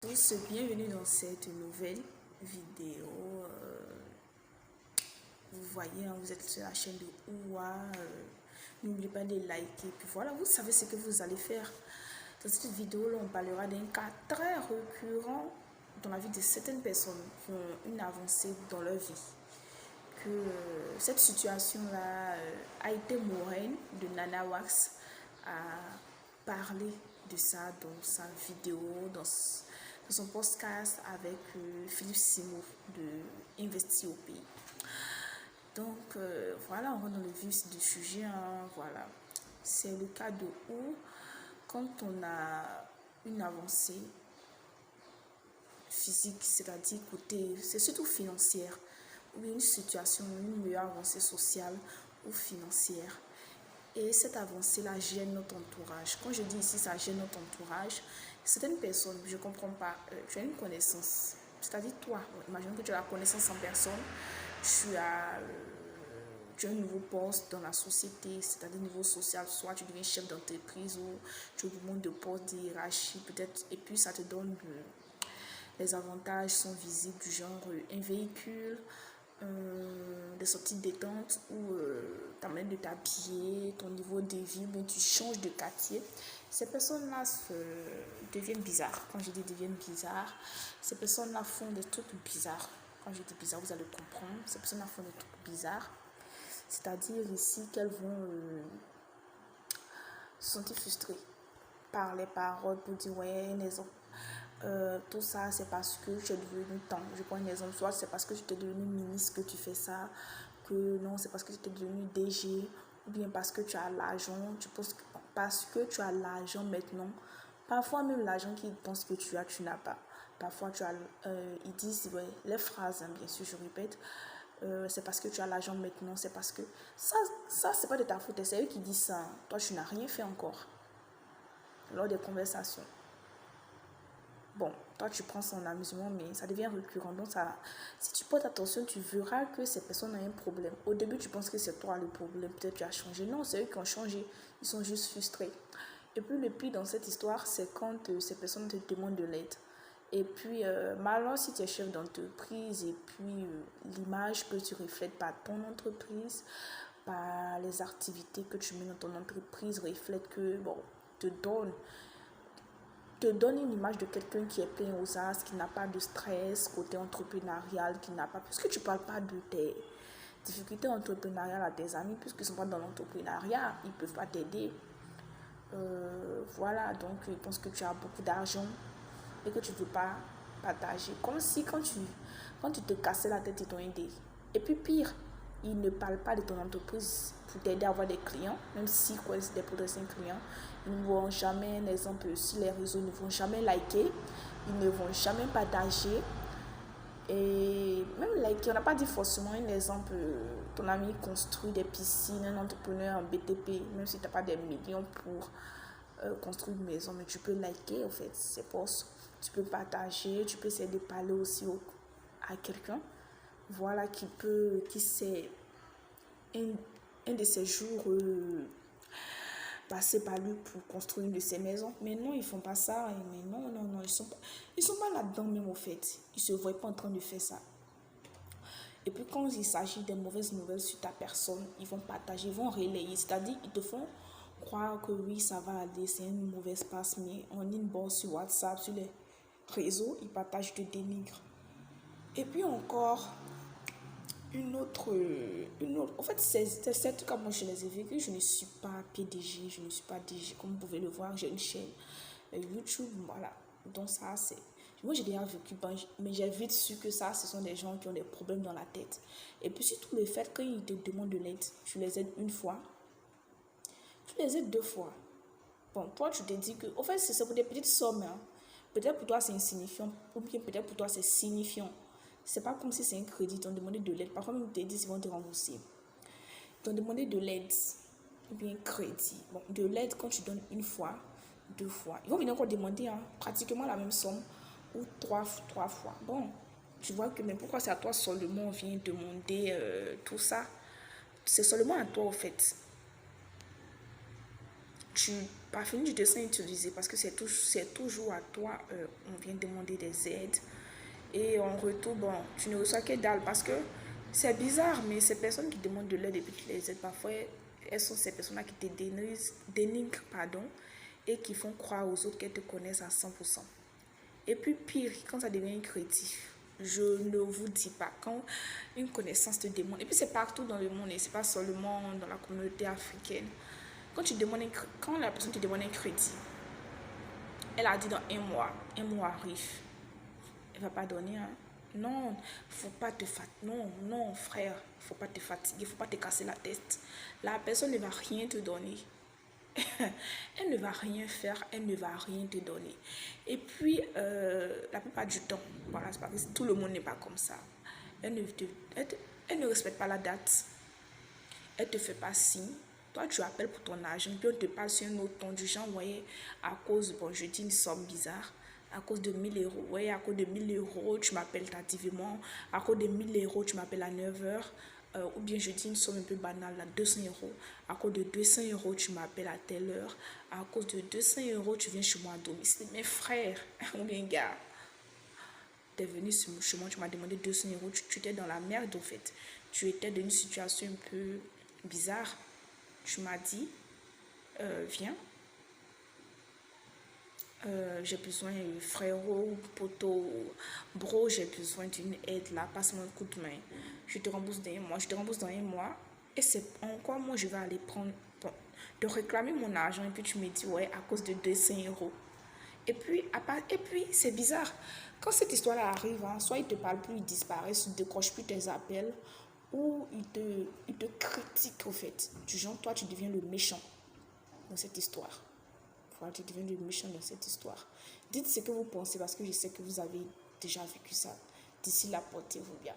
Tous, bienvenue dans cette nouvelle vidéo. Vous voyez, hein, vous êtes sur la chaîne de Ouwa. N'oubliez pas de liker. Puis voilà, vous savez ce que vous allez faire. Dans cette vidéo, là, on parlera d'un cas très récurrent dans la vie de certaines personnes qui ont une avancée dans leur vie. Que cette situation-là a été moraine de Nana Wax à parler de ça dans sa vidéo, dans son podcast avec Philippe Simo de Investi au pays. Donc voilà, on rentre dans le vif du sujet. Hein, voilà, c'est le cas de où quand on a une avancée physique, c'est-à-dire côté, c'est surtout financière, ou une situation, une meilleure avancée sociale ou financière. Et cette avancée-là gêne notre entourage. Quand je dis ici, ça gêne notre entourage, certaines personnes, je ne comprends pas, tu as une connaissance, c'est-à-dire toi, imagine que tu as la connaissance en personne, tu as un nouveau poste dans la société, c'est-à-dire niveau social, soit tu deviens chef d'entreprise ou tu augmentes de poste, de hiérarchie peut-être, et puis ça te donne les avantages sont visibles du genre un véhicule, des sorties de détente ou ta manière de t'habiller, ton niveau de vie, mais tu changes de quartier. Ces personnes-là deviennent bizarres. Quand je dis deviennent bizarres, ces personnes-là font des trucs bizarres. Quand je dis bizarre, vous allez comprendre. Ces personnes-là font des trucs bizarres. C'est-à-dire ici qu'elles vont se sentir frustrées par les paroles pour dire ouais, tout ça c'est parce que tu es devenu tant. Je prends un exemple, soit c'est parce que tu es devenu ministre que tu fais ça, que non, c'est parce que tu es devenu DG, ou bien parce que tu as l'argent, tu penses que parce que tu as l'argent maintenant. Parfois même l'argent qu'ils pensent que tu as, tu n'as pas. Parfois tu as, ils disent, ouais, les phrases, hein, bien sûr, je répète, c'est parce que tu as l'argent maintenant, c'est parce que ça c'est pas de ta faute, c'est eux qui disent ça. Toi tu n'as rien fait encore lors des conversations. Bon, toi tu prends son amusement, mais ça devient récurrent. Donc ça, si tu portes attention, tu verras que ces personnes ont un problème. Au début, tu penses que c'est toi le problème, peut-être tu as changé. Non, c'est eux qui ont changé, ils sont juste frustrés. Et puis le pire dans cette histoire, c'est quand ces personnes te demandent de l'aide. Et puis, malheureusement, si tu es chef d'entreprise et puis l'image que tu reflètes par ton entreprise, par les activités que tu mets dans ton entreprise, reflète que, bon, te donne une image de quelqu'un qui est plein aux as, qui n'a pas de stress côté entrepreneurial, qui n'a pas... Puisque tu ne parles pas de tes difficultés entrepreneuriales à tes amis, puisqu'ils ne sont pas dans l'entrepreneuriat, ils ne peuvent pas t'aider. Voilà, donc ils pensent que tu as beaucoup d'argent et que tu ne veux pas partager. Comme si quand tu te cassais la tête, ils t'ont aidé. Et puis pire, ils ne parlent pas de ton entreprise pour t'aider à avoir des clients, même si c'est des potentiels clients. Ils ne vont jamais, un exemple, sur les réseaux, ils ne vont jamais liker, ils ne vont jamais partager. Et même liker, on n'a pas dit forcément un exemple, ton ami construit des piscines, un entrepreneur en BTP, même si tu n'as pas des millions pour construire une maison, mais tu peux liker en fait ces posts, tu peux partager, tu peux essayer de parler aussi à quelqu'un, voilà, qui sait un de ces jours passer par lui pour construire une de ces maisons. Mais non, ils font pas ça. Mais non, ils sont pas là-dedans même au fait. Ils se voient pas en train de faire ça. Et puis quand il s'agit des mauvaises nouvelles sur ta personne, ils vont partager, ils vont relayer. C'est-à-dire, ils te font croire que oui, ça va aller, c'est une mauvaise passe, mais en inbox sur WhatsApp, sur les réseaux, ils partagent, te dénigrent. Et puis encore, une autre. En fait, c'est tout comme moi je les ai vécus. Je ne suis pas PDG, je ne suis pas DG. Comme vous pouvez le voir, j'ai une chaîne YouTube, voilà. Donc ça, c'est... Moi, j'ai déjà vécu, mais j'ai vite su que ça, ce sont des gens qui ont des problèmes dans la tête. Et puis surtout le fait, quand ils te demandent de l'aide, tu les aides une fois, tu les aides deux fois. Bon, toi, tu te dis que... En fait, c'est pour des petites sommes. Hein. Peut-être pour toi, c'est insignifiant, ou bien peut-être pour toi, c'est signifiant. C'est pas comme si c'est un crédit, ils t'ont demandé de l'aide. Parfois, même, ils te disent qu'ils vont te rembourser. Ils t'ont demandé de l'aide, ou bien crédit. Bon, de l'aide, quand tu donnes une fois, deux fois, ils vont venir encore demander pratiquement la même somme, ou trois fois. Bon, tu vois que, mais pourquoi c'est à toi seulement on vient demander tout ça? C'est seulement à toi, au fait. Tu parfois tu te sens utilisé parce que c'est toujours à toi, on vient demander des aides. Et en retour, bon, tu ne reçois que dalle parce que c'est bizarre, mais ces personnes qui demandent de l'aide et puis tu les aides, parfois, elles sont ces personnes-là qui te dénigrent, pardon, et qui font croire aux autres qu'elles te connaissent à 100%. Et puis pire, quand ça devient créatif, je ne vous dis pas, quand une connaissance te demande, et puis c'est partout dans le monde, et c'est pas seulement dans la communauté africaine, quand la personne te demande un crédit, elle a dit dans un mois arrive, elle va pas donner, hein. Non, faut pas te non, non, frère, faut pas te fatiguer, faut pas te casser la tête. La personne ne va rien te donner. Elle ne va rien faire, elle ne va rien te donner. Et puis, la plupart du temps, voilà, c'est parce que tout le monde n'est pas comme ça. Elle ne respecte pas la date. Elle te fait pas signe. Toi, tu appelles pour ton argent, puis on te parle sur un autre ton du genre, voyez, à cause, bon, je dis une somme bizarre, à cause de 1000 euros. Ouais, à cause de 1000 euros, tu m'appelles tardivement. À cause de 1000 euros, tu m'appelles à 9 heures. Ou bien je dis une somme un peu banale, là, 200 euros. À cause de 200 euros, tu m'appelles à telle heure. À cause de 200 euros, tu viens chez moi à domicile. Mes frères, ou bien gars, tu es venu chez moi, tu m'as demandé 200 euros. Tu étais dans la merde, en fait. Tu étais dans une situation un peu bizarre. Tu m'as dit, viens. J'ai besoin, frérot, poteau, bro, j'ai besoin d'une aide là, passe-moi un coup de main. Je te rembourse dans un mois, je te rembourse dans un mois. Et c'est en quoi moi je vais aller prendre, bon, de réclamer mon argent. Et puis tu me dis, ouais, à cause de 200 euros. Et puis, c'est bizarre. Quand cette histoire-là arrive, hein, soit ils te parlent plus, ils disparaissent, ils ne décrochent plus tes appels, ou ils te critiquent au fait. Du genre, toi, tu deviens le méchant dans cette histoire. Voilà, tu deviens le méchant dans cette histoire. Dites ce que vous pensez parce que je sais que vous avez déjà vécu ça. D'ici là, portez-vous bien.